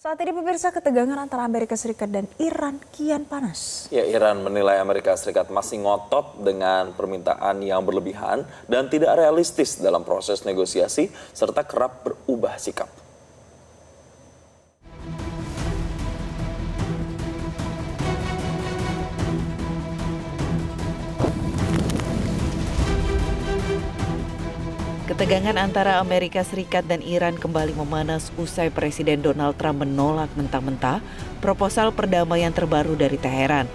Saat ini pemirsa, ketegangan antara Amerika Serikat dan Iran kian panas. Ya, Iran menilai Amerika Serikat masih ngotot dengan permintaan yang berlebihan dan tidak realistis dalam proses negosiasi serta kerap berubah sikap. Ketegangan antara Amerika Serikat dan Iran kembali memanas usai Presiden Donald Trump menolak mentah-mentah proposal perdamaian terbaru dari Teheran.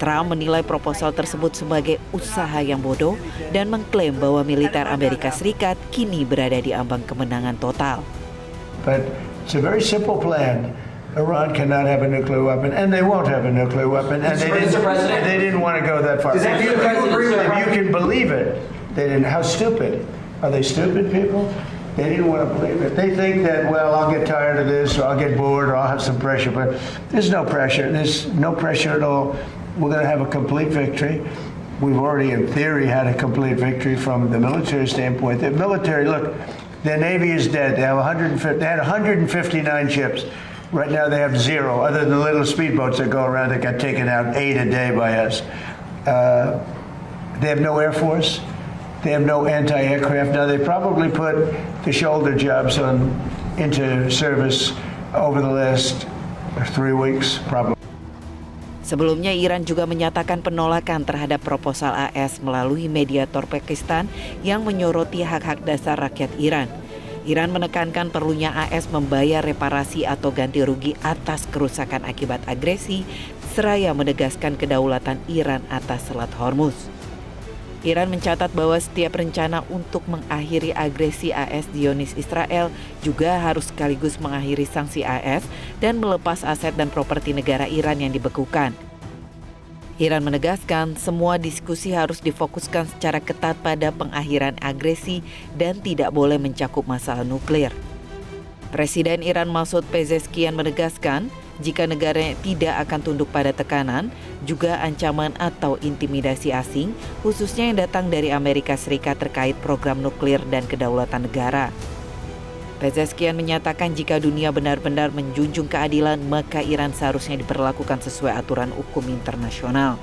Trump menilai proposal tersebut sebagai usaha yang bodoh dan mengklaim bahwa militer Amerika Serikat kini berada di ambang kemenangan total. But it's a very simple plan. Iran cannot have a nuclear weapon, and they won't have a nuclear weapon, and they didn't want to go that far. If you can believe it, they didn't. How stupid. Are they stupid people? They didn't want to believe it. They think that, well, I'll get tired of this, or I'll get bored, or I'll have some pressure. But there's no pressure. There's no pressure at all. We're going to have a complete victory. We've already, in theory, had a complete victory from the military standpoint. The military, look, their Navy is dead. They have 150. They had 159 ships. Right now they have 0, other than the little speedboats that go around that got taken out 8 a day by us. They have no Air Force. They have no anti-aircraft. Now they probably put the shoulder jobs into service over the last 3 weeks, probably. Sebelumnya Iran juga menyatakan penolakan terhadap proposal AS melalui mediator Pakistan yang menyoroti hak-hak dasar rakyat Iran. Iran menekankan perlunya AS membayar reparasi atau ganti rugi atas kerusakan akibat agresi, seraya menegaskan kedaulatan Iran atas Selat Hormuz. Iran mencatat bahwa setiap rencana untuk mengakhiri agresi AS Zionis Israel juga harus sekaligus mengakhiri sanksi AS dan melepas aset dan properti negara Iran yang dibekukan. Iran menegaskan semua diskusi harus difokuskan secara ketat pada pengakhiran agresi dan tidak boleh mencakup masalah nuklir. Presiden Iran Masoud Pezeshkian menegaskan jika negaranya tidak akan tunduk pada tekanan, juga ancaman atau intimidasi asing, khususnya yang datang dari Amerika Serikat terkait program nuklir dan kedaulatan negara. Pezeshkian menyatakan jika dunia benar-benar menjunjung keadilan, maka Iran seharusnya diperlakukan sesuai aturan hukum internasional.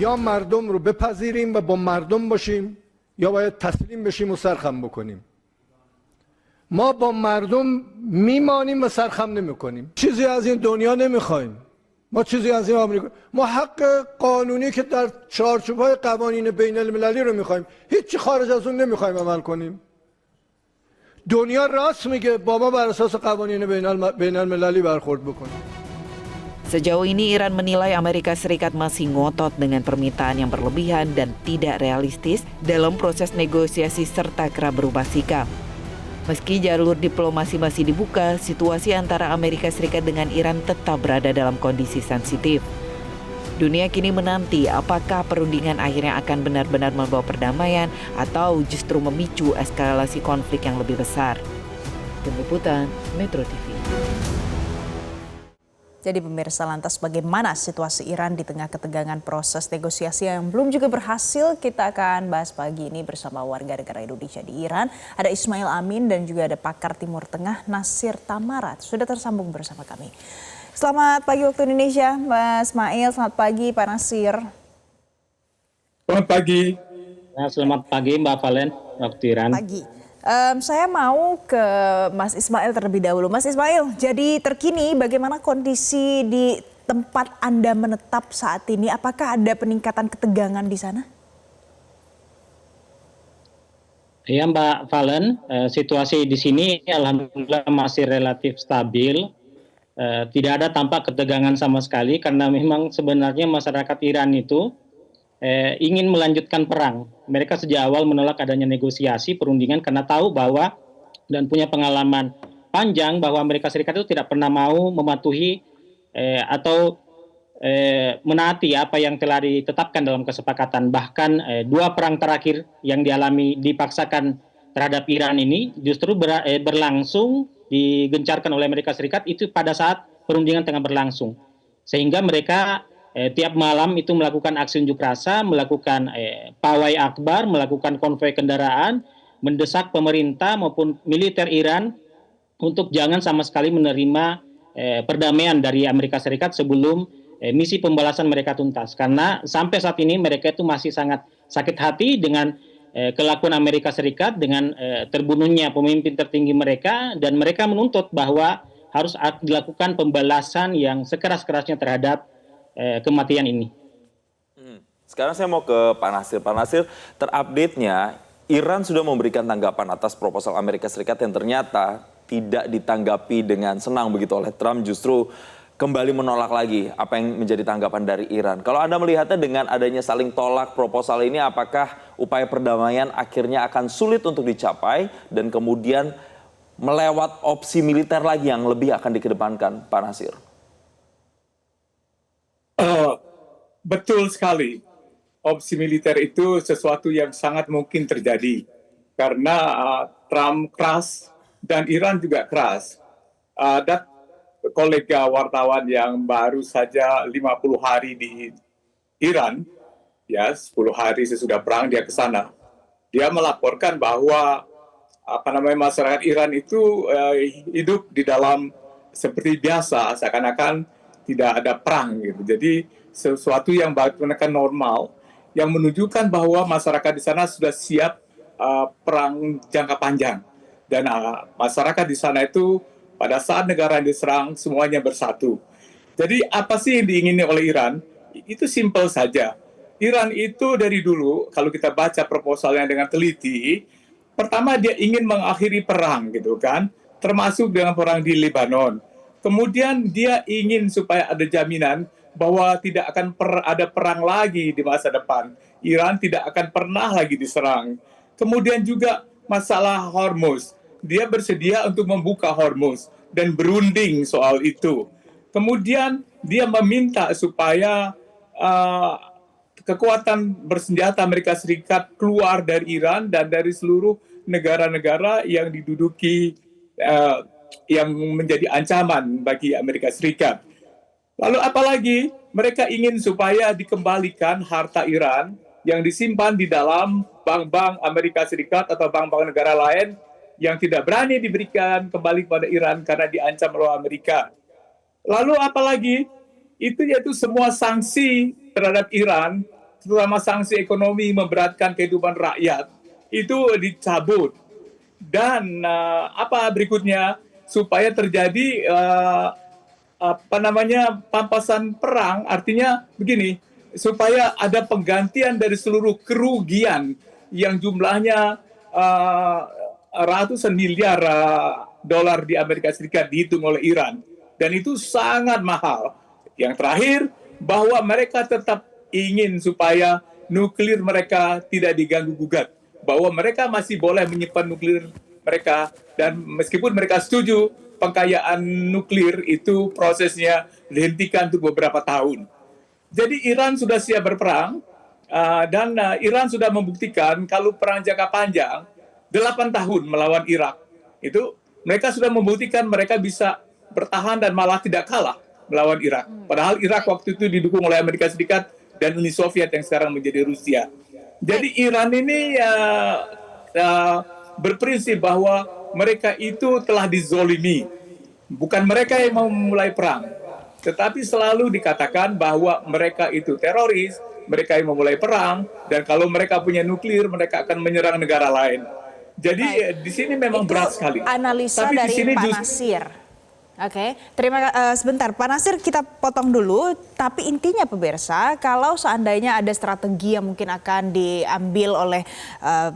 Ya mardom ro bepazirim va ba mardom bashim, ya bayad taslim beshim u sarkham bokonim. ما با مردم میمانیم و سرخم نمیکنیم. چیزی از این دنیا نمیخوایم. ما چیزی از این آمریکا، ما حق قانونی که در چارچوب‌های قوانین بین المللی رو میخوایم. هیچی خارج از اون نمیخوایم عمل کنیم. دنیا راست میگه با ما بر اساس قوانین بین المللی برخورد بکنیم. Sejauh ini Iran menilai Amerika Serikat masih ngotot dengan permintaan yang berlebihan dan tidak realistis dalam proses negosiasi serta kerap berubah sikap. Meski jalur diplomasi masih dibuka, situasi antara Amerika Serikat dengan Iran tetap berada dalam kondisi sensitif. Dunia kini menanti apakah perundingan akhirnya akan benar-benar membawa perdamaian atau justru memicu eskalasi konflik yang lebih besar. Tim Liputan, Metro TV. Jadi pemirsa, lantas bagaimana situasi Iran di tengah ketegangan proses negosiasi yang belum juga berhasil? Kita akan bahas pagi ini bersama warga negara Indonesia di Iran. Ada Ismail Amin dan juga ada pakar Timur Tengah Nasir Tamarat. Sudah tersambung bersama kami. Selamat pagi waktu Indonesia, Mas Ismail. Selamat pagi, Pak Nasir. Selamat pagi. Nah, selamat pagi Mbak Valen, waktu Iran. Pagi. Saya mau ke Mas Ismail terlebih dahulu. Mas Ismail, jadi terkini bagaimana kondisi di tempat Anda menetap saat ini? Apakah ada peningkatan ketegangan di sana? Ya Mbak Valen, situasi di sini alhamdulillah masih relatif stabil. Tidak ada tampak ketegangan sama sekali karena memang sebenarnya masyarakat Iran itu ingin melanjutkan perang. Mereka sejak awal menolak adanya negosiasi perundingan karena tahu bahwa dan punya pengalaman panjang bahwa Amerika Serikat itu tidak pernah mau mematuhi atau menaati apa yang telah ditetapkan dalam kesepakatan. Bahkan 2 perang terakhir yang dipaksakan terhadap Iran ini justru berlangsung, digencarkan oleh Amerika Serikat itu pada saat perundingan tengah berlangsung. Sehingga mereka tiap malam itu melakukan aksi unjuk rasa, melakukan pawai akbar, melakukan konvoi kendaraan, mendesak pemerintah maupun militer Iran untuk jangan sama sekali menerima perdamaian dari Amerika Serikat sebelum misi pembalasan mereka tuntas. Karena sampai saat ini mereka itu masih sangat sakit hati dengan kelakuan Amerika Serikat, dengan terbunuhnya pemimpin tertinggi mereka, dan mereka menuntut bahwa harus dilakukan pembalasan yang sekeras-kerasnya terhadap kematian ini. Sekarang saya mau ke Pak Nasir. Pak Nasir, terupdate-nya Iran sudah memberikan tanggapan atas proposal Amerika Serikat yang ternyata tidak ditanggapi dengan senang begitu oleh Trump, justru kembali menolak lagi. Apa yang menjadi tanggapan dari Iran? Kalau Anda melihatnya dengan adanya saling tolak proposal ini, apakah upaya perdamaian akhirnya akan sulit untuk dicapai dan kemudian melewat opsi militer lagi yang lebih akan dikedepankan, Pak Nasir? Betul sekali. Opsi militer itu sesuatu yang sangat mungkin terjadi karena Trump keras dan Iran juga keras. Ada kolega wartawan yang baru saja 50 hari di Iran, ya 10 hari sesudah perang dia ke sana. Dia melaporkan bahwa masyarakat Iran itu hidup di dalam seperti biasa, seakan-akan tidak ada perang gitu. Jadi sesuatu yang bahkan normal, yang menunjukkan bahwa masyarakat di sana sudah siap perang jangka panjang. Dan masyarakat di sana itu pada saat negara yang diserang semuanya bersatu. Jadi apa sih yang diingini oleh Iran? Itu simpel saja. Iran itu dari dulu, kalau kita baca proposalnya dengan teliti, pertama dia ingin mengakhiri perang gitu kan, termasuk dengan perang di Lebanon. Kemudian dia ingin supaya ada jaminan bahwa tidak akan ada perang lagi di masa depan. Iran tidak akan pernah lagi diserang. Kemudian juga masalah Hormuz. Dia bersedia untuk membuka Hormuz dan berunding soal itu. Kemudian dia meminta supaya kekuatan bersenjata Amerika Serikat keluar dari Iran dan dari seluruh negara-negara yang diduduki yang menjadi ancaman bagi Amerika Serikat. Lalu apalagi mereka ingin supaya dikembalikan harta Iran yang disimpan di dalam bank-bank Amerika Serikat atau bank-bank negara lain yang tidak berani diberikan kembali kepada Iran karena diancam oleh Amerika. Lalu apalagi itu yaitu semua sanksi terhadap Iran, terutama sanksi ekonomi memberatkan kehidupan rakyat, itu dicabut. Dan apa berikutnya supaya terjadi pampasan perang, artinya begini, supaya ada penggantian dari seluruh kerugian yang jumlahnya ratusan miliar dolar di Amerika Serikat dihitung oleh Iran, dan itu sangat mahal. Yang terakhir, bahwa mereka tetap ingin supaya nuklir mereka tidak diganggu-gugat, bahwa mereka masih boleh menyimpan nuklir mereka, dan meskipun mereka setuju pengkayaan nuklir itu prosesnya dihentikan untuk beberapa tahun. Jadi Iran sudah siap berperang, dan Iran sudah membuktikan kalau perang jangka panjang 8 tahun melawan Irak, itu mereka sudah membuktikan mereka bisa bertahan dan malah tidak kalah melawan Irak. Padahal Irak waktu itu didukung oleh Amerika Serikat dan Uni Soviet yang sekarang menjadi Rusia. Jadi Iran ini berprinsip bahwa mereka itu telah dizolimi. Bukan mereka yang mau memulai perang, tetapi selalu dikatakan bahwa mereka itu teroris, mereka yang memulai perang, dan kalau mereka punya nuklir, mereka akan menyerang negara lain. Jadi di sini memang berat sekali. Analisa tapi dari di sini Pak Nasir. Oke, sebentar Pak Nasir, kita potong dulu. Tapi intinya pemirsa, kalau seandainya ada strategi yang mungkin akan diambil oleh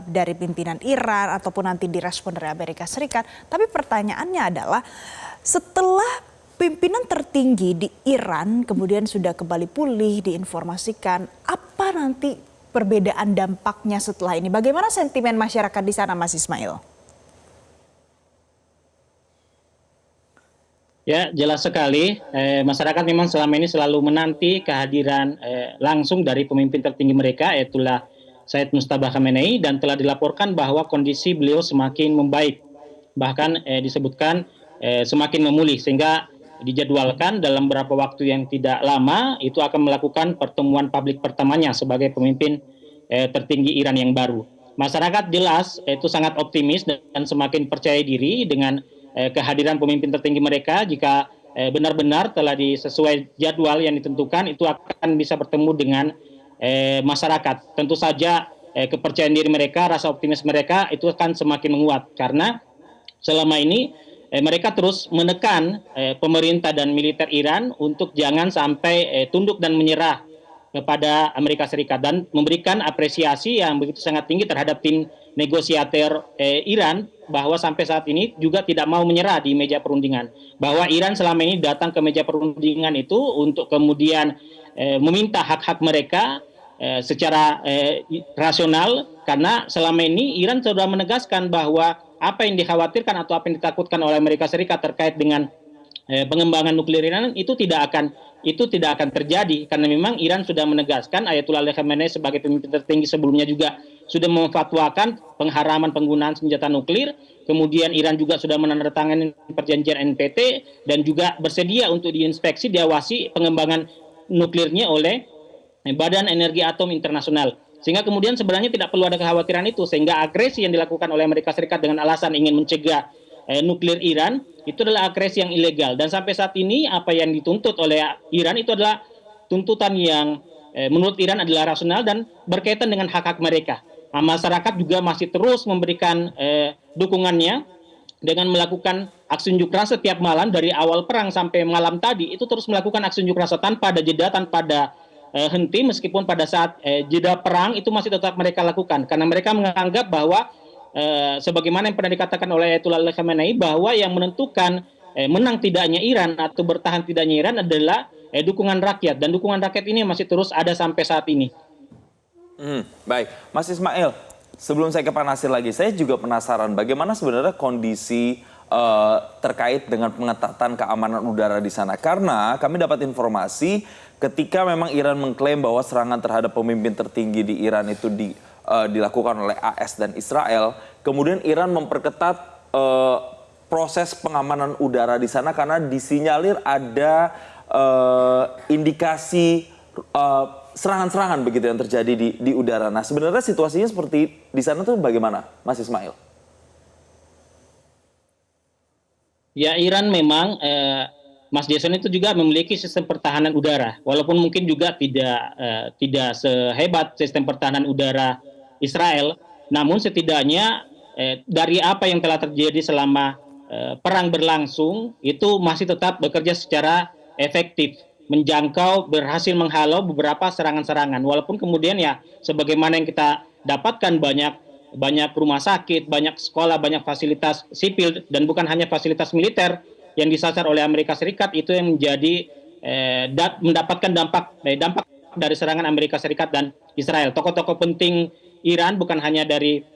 dari pimpinan Iran ataupun nanti direspon dari Amerika Serikat, tapi pertanyaannya adalah setelah pimpinan tertinggi di Iran kemudian sudah kembali pulih, diinformasikan, apa nanti perbedaan dampaknya setelah ini? Bagaimana sentimen masyarakat di sana, Mas Ismail? Ya, jelas sekali. Masyarakat memang selama ini selalu menanti kehadiran langsung dari pemimpin tertinggi mereka, yaitulah Said Mustafa Khamenei, dan telah dilaporkan bahwa kondisi beliau semakin membaik. Bahkan disebutkan semakin memulih, sehingga dijadwalkan dalam beberapa waktu yang tidak lama itu akan melakukan pertemuan publik pertamanya sebagai pemimpin tertinggi Iran yang baru. Masyarakat jelas itu sangat optimis dan semakin percaya diri dengan kehadiran pemimpin tertinggi mereka. Jika benar-benar telah sesuai jadwal yang ditentukan, itu akan bisa bertemu dengan masyarakat. Tentu saja kepercayaan diri mereka, rasa optimis mereka itu akan semakin menguat karena selama ini mereka terus menekan pemerintah dan militer Iran untuk jangan sampai tunduk dan menyerah kepada Amerika Serikat dan memberikan apresiasi yang begitu sangat tinggi terhadap tim negosiator Iran bahwa sampai saat ini juga tidak mau menyerah di meja perundingan. Bahwa Iran selama ini datang ke meja perundingan itu untuk kemudian meminta hak-hak mereka secara rasional, karena selama ini Iran sudah menegaskan bahwa apa yang dikhawatirkan atau apa yang ditakutkan oleh Amerika Serikat terkait dengan pengembangan nuklir Iran itu tidak akan terjadi, karena memang Iran sudah menegaskan, Ayatollah Ali Khamenei sebagai pemimpin tertinggi sebelumnya juga sudah memfatwakan pengharaman penggunaan senjata nuklir. Kemudian Iran juga sudah menandatangani perjanjian NPT dan juga bersedia untuk diinspeksi, diawasi pengembangan nuklirnya oleh Badan Energi Atom Internasional. Sehingga kemudian sebenarnya tidak perlu ada kekhawatiran itu, sehingga agresi yang dilakukan oleh Amerika Serikat dengan alasan ingin mencegah nuklir Iran itu adalah agresi yang ilegal. Dan sampai saat ini apa yang dituntut oleh Iran itu adalah tuntutan yang menurut Iran adalah rasional dan berkaitan dengan hak-hak mereka. Nah, masyarakat juga masih terus memberikan dukungannya dengan melakukan aksi unjuk rasa setiap malam dari awal perang sampai malam tadi, itu terus melakukan aksi unjuk rasa tanpa ada jeda, tanpa ada henti, meskipun pada saat jeda perang itu masih tetap mereka lakukan, karena mereka menganggap bahwa sebagaimana yang pernah dikatakan oleh Ayatollah Ali Khamenei, bahwa yang menentukan menang tidaknya Iran atau bertahan tidaknya Iran adalah dukungan rakyat, dan dukungan rakyat ini masih terus ada sampai saat ini. Baik, Mas Ismail, sebelum saya ke Pak Nasir lagi, saya juga penasaran bagaimana sebenarnya kondisi terkait dengan pengetatan keamanan udara di sana. Karena kami dapat informasi ketika memang Iran mengklaim bahwa serangan terhadap pemimpin tertinggi di Iran itu dilakukan oleh AS dan Israel, kemudian Iran memperketat proses pengamanan udara di sana karena disinyalir ada indikasi serangan-serangan begitu yang terjadi di udara. Nah, sebenarnya situasinya seperti di sana tuh bagaimana, Mas Ismail? Ya, Iran memang, Mas Jason, itu juga memiliki sistem pertahanan udara, walaupun mungkin juga tidak sehebat sistem pertahanan udara Israel, namun setidaknya dari apa yang telah terjadi selama perang berlangsung itu masih tetap bekerja secara efektif, menjangkau, berhasil menghalau beberapa serangan-serangan, walaupun kemudian ya sebagaimana yang kita dapatkan banyak rumah sakit, banyak sekolah, banyak fasilitas sipil, dan bukan hanya fasilitas militer yang disasar oleh Amerika Serikat itu yang menjadi mendapatkan dampak dari serangan Amerika Serikat dan Israel. Tokoh-tokoh penting Iran bukan hanya dari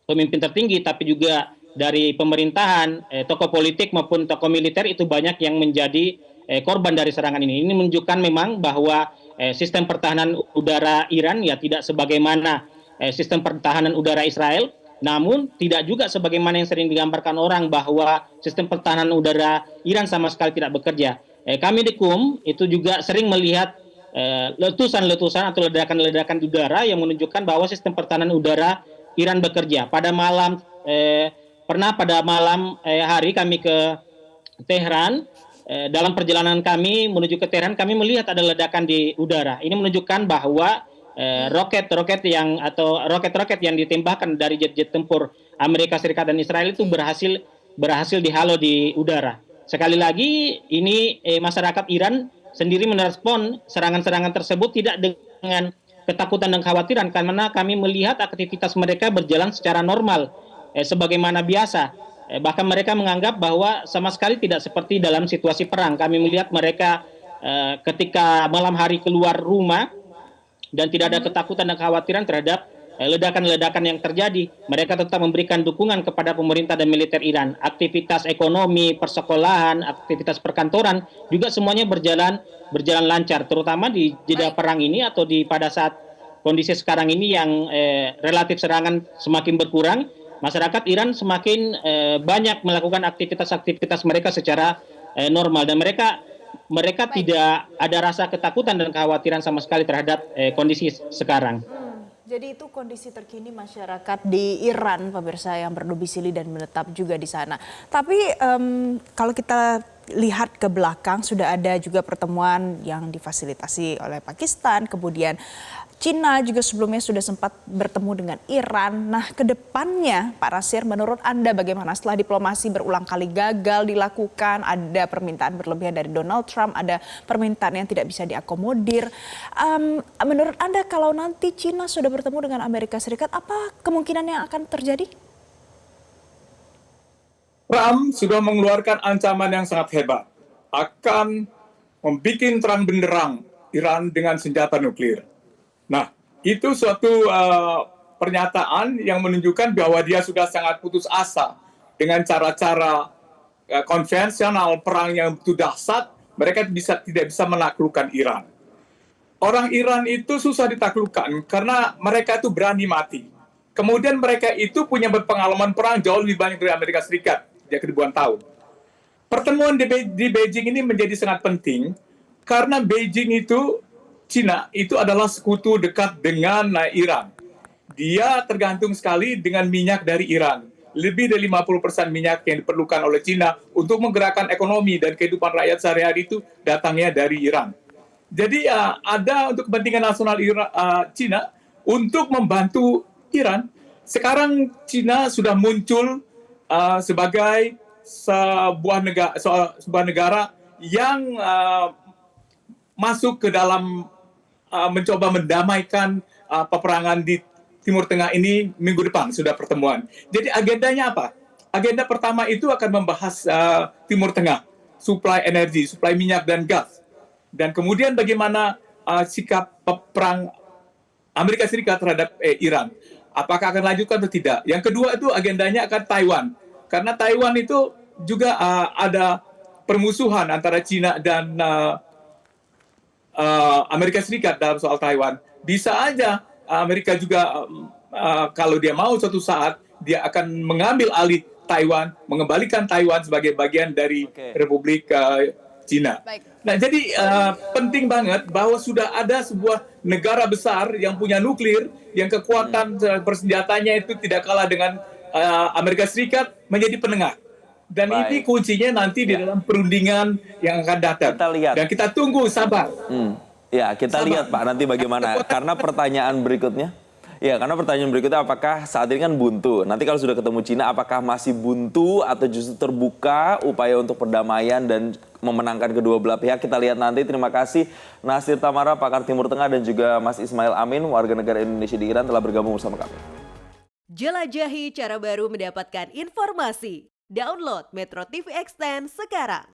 pemimpin tertinggi tapi juga dari pemerintahan, tokoh politik maupun tokoh militer itu banyak yang menjadi korban dari serangan ini. Ini menunjukkan memang bahwa sistem pertahanan udara Iran ya tidak sebagaimana sistem pertahanan udara Israel, namun tidak juga sebagaimana yang sering digambarkan orang bahwa sistem pertahanan udara Iran sama sekali tidak bekerja. Kami di KUM itu juga sering melihat letusan-letusan atau ledakan-ledakan udara yang menunjukkan bahwa sistem pertahanan udara Iran bekerja. Pada malam hari kami ke Tehran, dalam perjalanan kami menuju ke Tehran, kami melihat ada ledakan di udara. Ini menunjukkan bahwa roket-roket yang ditembakkan dari jet-jet tempur Amerika Serikat dan Israel itu berhasil dihalau di udara. Sekali lagi, ini masyarakat Iran sendiri merespon serangan-serangan tersebut tidak dengan ketakutan dan kekhawatiran, karena kami melihat aktivitas mereka berjalan secara normal, sebagaimana biasa. Bahkan mereka menganggap bahwa sama sekali tidak seperti dalam situasi perang. Kami melihat mereka ketika malam hari keluar rumah dan tidak ada ketakutan dan kekhawatiran terhadap ledakan-ledakan yang terjadi. Mereka tetap memberikan dukungan kepada pemerintah dan militer Iran. Aktivitas ekonomi, persekolahan, aktivitas perkantoran juga semuanya berjalan lancar, terutama di jeda perang ini atau pada saat kondisi sekarang ini yang relatif serangan semakin berkurang. Masyarakat Iran semakin banyak melakukan aktivitas mereka secara normal, dan mereka tidak ada rasa ketakutan dan kekhawatiran sama sekali terhadap kondisi sekarang. Jadi itu kondisi terkini masyarakat di Iran, pemirsa yang berdomisili dan menetap juga di sana. Tapi kalau kita lihat ke belakang sudah ada juga pertemuan yang difasilitasi oleh Pakistan, kemudian Cina juga sebelumnya sudah sempat bertemu dengan Iran. Nah, ke depannya Pak Nasir, menurut Anda bagaimana setelah diplomasi berulang kali gagal dilakukan, ada permintaan berlebihan dari Donald Trump, ada permintaan yang tidak bisa diakomodir. Menurut Anda kalau nanti Cina sudah bertemu dengan Amerika Serikat, apa kemungkinan yang akan terjadi? Trump sudah mengeluarkan ancaman yang sangat hebat, akan membuat terang benderang Iran dengan senjata nuklir. Nah, itu suatu pernyataan yang menunjukkan bahwa dia sudah sangat putus asa dengan cara-cara konvensional perang yang begitu dahsyat, mereka tidak bisa menaklukkan Iran. Orang Iran itu susah ditaklukkan karena mereka itu berani mati. Kemudian mereka itu punya pengalaman perang jauh lebih banyak dari Amerika Serikat, sejak ribuan tahun. Pertemuan di Beijing ini menjadi sangat penting karena Beijing itu, Cina itu adalah sekutu dekat dengan Iran. Dia tergantung sekali dengan minyak dari Iran. Lebih dari 50% minyak yang diperlukan oleh Cina untuk menggerakkan ekonomi dan kehidupan rakyat sehari-hari itu datangnya dari Iran. Jadi ada untuk kepentingan nasional Cina untuk membantu Iran. Sekarang Cina sudah muncul sebagai sebuah negara yang masuk ke dalam mencoba mendamaikan peperangan di Timur Tengah ini. Minggu depan sudah pertemuan. Jadi agendanya apa? Agenda pertama itu akan membahas Timur Tengah, suplai energi, suplai minyak dan gas. Dan kemudian bagaimana sikap perang Amerika Serikat terhadap Iran. Apakah akan lanjutkan atau tidak? Yang kedua itu agendanya akan Taiwan. Karena Taiwan itu juga ada permusuhan antara Cina dan Amerika Serikat dalam soal Taiwan. Bisa aja Amerika juga kalau dia mau suatu saat dia akan mengambil alih Taiwan, mengembalikan Taiwan sebagai bagian dari Republik Cina. Nah, jadi penting banget bahwa sudah ada sebuah negara besar yang punya nuklir, yang kekuatan bersenjatanya itu tidak kalah dengan Amerika Serikat, menjadi penengah. Dan ini kuncinya nanti di dalam perundingan yang akan datang. Kita lihat. Dan kita tunggu, sabar. Ya, kita lihat Pak nanti bagaimana. Karena pertanyaan berikutnya, apakah saat ini kan buntu. Nanti kalau sudah ketemu Cina, apakah masih buntu atau justru terbuka upaya untuk perdamaian dan memenangkan kedua belah pihak? Kita lihat nanti. Terima kasih Nasir Tamara, pakar Timur Tengah, dan juga Mas Ismail Amin, warga negara Indonesia di Iran, telah bergabung bersama kami. Jelajahi cara baru mendapatkan informasi. Download Metro TV Extend sekarang.